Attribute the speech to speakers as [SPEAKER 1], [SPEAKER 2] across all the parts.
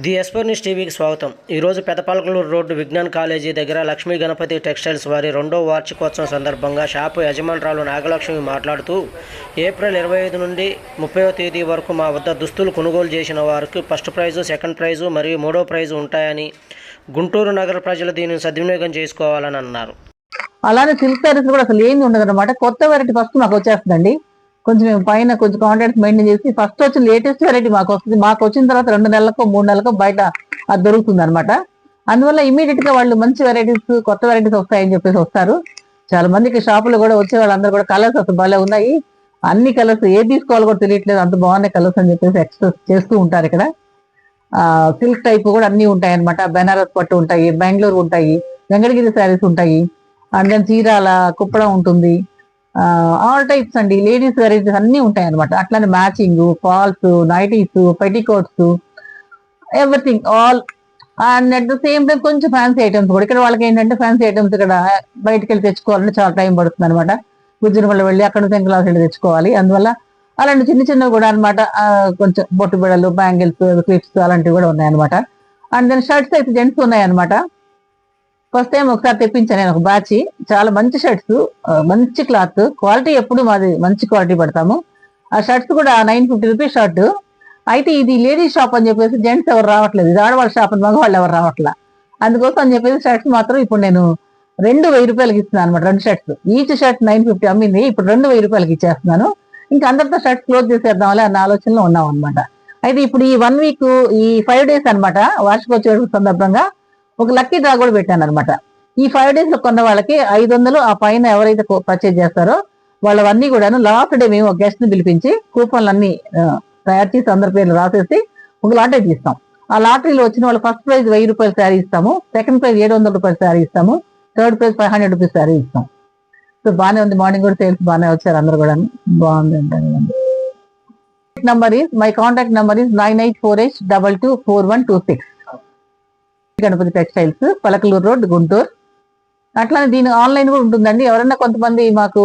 [SPEAKER 1] The ఎస్పర్నిస్ టీవీకి స్వాగతం. ఈరోజు పెదపాలకలూరు రోడ్డు విజ్ఞాన్ కాలేజీ దగ్గర లక్ష్మీ గణపతి టెక్స్టైల్స్ వారి 2వ వార్షికోత్సవం సందర్భంగా షాపు యజమానురాలు నాగలక్ష్మి మాట్లాడుతూ, ఏప్రిల్ 25 నుండి 30వ తేదీ వరకు మా వద్ద దుస్తులు కొనుగోలు చేసిన వారికి ఫస్ట్ ప్రైజు, సెకండ్ ప్రైజు మరియు 3వ ప్రైజు ఉంటాయని, గుంటూరు నగర ప్రజలు దీనిని సద్వినియోగం చేసుకోవాలని అన్నారు.
[SPEAKER 2] అలానే సిల్క్ సారీస్ కూడా అసలు ఏమి ఉండదు అనమాట. కొత్త వెరైటీ ఫస్ట్ మాకు వచ్చేస్తుందండి. కొంచెం మేము పైన కొంచెం కాంటాక్ట్స్ మెయింటైన్ చేసి ఫస్ట్ వచ్చి లేటెస్ట్ వెరైటీ మాకు వస్తుంది. మాకు వచ్చిన తర్వాత 2 నెలలకు 3 నెలలకు బయట అది దొరుకుతుంది అనమాట. అందువల్ల ఇమీడియట్ గా వాళ్ళు మంచి వెరైటీస్, కొత్త వెరైటీస్ వస్తాయని చెప్పేసి వస్తారు. చాలా మందికి షాపులు కూడా వచ్చే వాళ్ళందరూ కూడా కలర్స్ అసలు భలే ఉన్నాయి, అన్ని కలర్స్ ఏది తీసుకోవాలో కూడా తెలియట్లేదు, అంత బాగున్నాయి కలర్స్ అని చెప్పేసి ఎక్స్ప్రెస్ చేస్తూ ఉంటారు. ఇక్కడ సిల్క్ టైప్ కూడా అన్ని ఉంటాయి అనమాట. బెనారస్ పట్టు ఉంటాయి, బెంగళూరు ఉంటాయి, వెంకటగిరి శారీస్ ఉంటాయి, అండ్ దెన్ చీరాల కుప్పడం ఉంటుంది. ఆల్ టైప్స్ అండి, లేడీస్ వెరైటీస్ అన్ని ఉంటాయి అనమాట. అట్లానే matching, falls, nighties, petticoats, everything all. And at the same time కొంచెం ఫ్యాన్సీ ఐటమ్స్ కూడా. ఇక్కడ వాళ్ళకి ఏంటంటే ఫ్యాన్సీ ఐటమ్స్ ఇక్కడ బయటకు వెళ్ళి తెచ్చుకోవాలంటే చాలా టైం పడుతుంది అనమాట. గుజ్జునపల్లి వెళ్ళి అక్కడ శంకలాస్ వెళ్ళి తెచ్చుకోవాలి. అందువల్ల అలాంటి చిన్న చిన్నవి కూడా అనమాట. కొంచెం బొట్టు బిడలు, బ్యాంగిల్స్, క్లిప్స్ అలాంటివి కూడా ఉన్నాయన్నమాట. అండ్ దెన్ షర్ట్స్ అయితే జెంట్స్ ఉన్నాయన్నమాట. ఫస్ట్ టైం ఒకసారి తెప్పించాను నేను ఒక బ్యాచ్. చాలా మంచి షర్ట్స్, మంచి క్లాత్, క్వాలిటీ ఎప్పుడు మాది మంచి క్వాలిటీ పడతాము. ఆ షర్ట్స్ కూడా 950 రూపీస్ షర్ట్. అయితే ఇది లేడీస్ షాప్ అని చెప్పేసి జెంట్స్ ఎవరు రావట్లేదు, ఇది ఆడవాళ్ళ షాప్ అని మగవాళ్ళు ఎవరు రావట్లా. అందుకోసం అని చెప్పేసి షర్ట్స్ మాత్రం ఇప్పుడు నేను 2,000 రూపాయలకి ఇస్తున్నాను అనమాట. 2 షర్ట్స్, ఈచ్ షర్ట్ 950 అమ్మింది, ఇప్పుడు 2,000 రూపాయలకి ఇచ్చేస్తున్నాను. ఇంకా అందరితో షర్ట్స్ క్లోజ్ చేసేద్దామని అన్న ఆలోచనలో ఉన్నాం అనమాట. అయితే ఇప్పుడు ఈ 1 వీక్, ఈ 5 డేస్ అనమాట, వార్షికోత్సవం సందర్భంగా ఒక లక్కీ డ్రా కూడా పెట్టాను అనమాట. ఈ 5 డేస్ లో కొన్న వాళ్ళకి 500, ఆ పైన ఎవరైతే పర్చేజ్ చేస్తారో వాళ్ళవన్నీ కూడా లాస్ట్ డే మేము గెస్ట్ ని పిలిపించి కూపన్లు అన్ని తయారు చేసి అందరి పేర్లు రాసేసి ఒక లాటరీ తీస్తాం. ఆ లాటరీలో వచ్చిన వాళ్ళు ఫస్ట్ ప్రైజ్ 1000 రూపాయల శారీ ఇస్తాము, సెకండ్ ప్రైజ్ 700 రూపాయల శారీ ఇస్తాము, థర్డ్ ప్రైజ్ 500 రూపీస్ శారీ ఇస్తాం. సో బాగానే ఉంది, మార్నింగ్ కూడా సేల్స్ బాగానే వచ్చారు అందరు కూడా, బాగుంది అంటారు. My contact number is 9848224126. Ganapathi textiles, Palakaluru road, Guntur. అట్లానే దీని ఆన్లైన్ కూడా ఉంటుందండి. ఎవరైనా కొంతమంది మాకు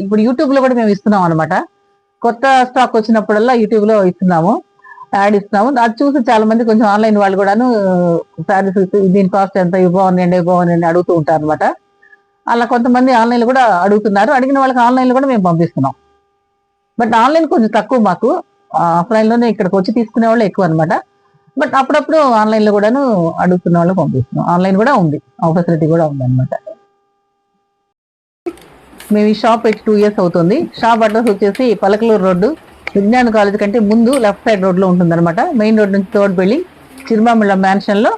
[SPEAKER 2] ఇప్పుడు యూట్యూబ్ లో కూడా మేము ఇస్తున్నాం అనమాట. కొత్త స్టాక్ వచ్చినప్పుడల్లా యూట్యూబ్ లో ఇస్తున్నాము, యాడ్ ఇస్తున్నాము. అది చూసి చాలా మంది కొంచెం ఆన్లైన్ వాళ్ళు కూడాను శారీస్ దీని కాస్ట్ ఎంత, ఇవి బాగున్నాయండి అడుగుతూ ఉంటారు అనమాట. అలా కొంతమంది ఆన్లైన్ లో కూడా అడుగుతున్నారు. అడిగిన వాళ్ళకి ఆన్లైన్ లో కూడా మేము పంపిస్తున్నాం. బట్ ఆన్లైన్ కొంచెం తక్కువ మాకు, ఆఫ్లైన్ లోనే ఇక్కడికి వచ్చి తీసుకునే వాళ్ళు ఎక్కువ అనమాట. బట్ అప్పుడప్పుడు ఆన్లైన్ లో కూడాను అడుగుతున్న వాళ్ళు పంపిస్తున్నాం. ఆన్లైన్ కూడా ఉంది, ఆ ఫెసిలిటీ కూడా ఉంది అనమాట. మేము ఈ షాప్ పెట్టి 2 ఇయర్స్ అవుతుంది. షాప్ అడ్రస్ వచ్చేసి పలకలూరు రోడ్డు విజ్ఞాన్ కాలేజ్ కంటే ముందు లెఫ్ట్ సైడ్ రోడ్ లో ఉంటుంది అనమాట. మెయిన్ రోడ్ నుంచి 3rd బిల్డింగ్, చిరుమామిళ్ళ మ్యాన్షన్ లో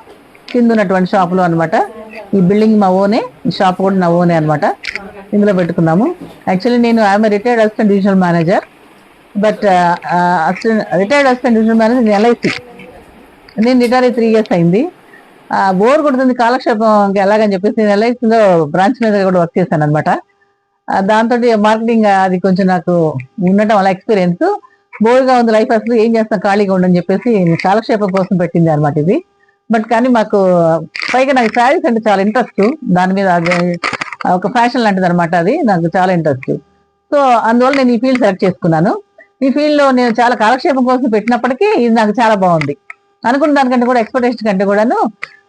[SPEAKER 2] కింద ఉన్నటువంటి షాప్ లో అనమాట. ఈ బిల్డింగ్ మా ఓనే, ఈ షాప్ కూడా నా ఓనే అనమాట. ఇందులో పెట్టుకున్నాము. యాక్చువల్లీ నేను I'm retired assistant divisional manager. But retired assistant divisional manager LIC. నేను రిటైర్ అయ్యి 3 ఇయర్స్ అయింది. బోర్ కొడుతుంది కాలక్షేపం ఎలాగని చెప్పేసి నేను LIC లో బ్రాంచ్ మీద కూడా వర్క్ చేశాను అనమాట. దాంతో మార్కెటింగ్ అది కొంచెం నాకు ఉండటం వల్ల ఎక్స్పీరియన్స్. బోర్గా ఉంది లైఫ్, అసలు ఏం చేస్తాం ఖాళీగా ఉండని చెప్పేసి కాలక్షేపం కోసం పెట్టింది అనమాట ఇది. బట్ కానీ మాకు పైగా నాకు శారీస్ అంటే చాలా ఇంట్రెస్ట్, దాని మీద ఒక ఫ్యాషన్ లాంటిది అనమాట. అది నాకు చాలా ఇంట్రెస్ట్. సో అందువల్ల నేను ఈ ఫీల్డ్ సెలెక్ట్ చేసుకున్నాను. ఈ ఫీల్డ్ లో నేను చాలా కాలక్షేపం కోసం పెట్టినప్పటికీ ఇది నాకు చాలా బాగుంది. అనుకున్న దానికంటే కూడా, ఎక్స్పెక్టేషన్ కంటే కూడాను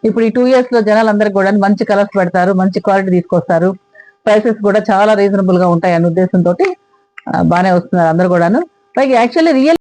[SPEAKER 2] ఇప్పుడు ఈ 2 ఇయర్స్ లో జనాలందరికీ కూడా మంచి కలర్స్ పెడతారు, మంచి క్వాలిటీ తీసుకొస్తారు, ప్రైసెస్ కూడా చాలా రీజనబుల్ గా ఉంటాయి అనే ఉద్దేశంతో బాగానే వస్తున్నారు అందరు కూడాను. పైగా యాక్చువల్లీ రియల్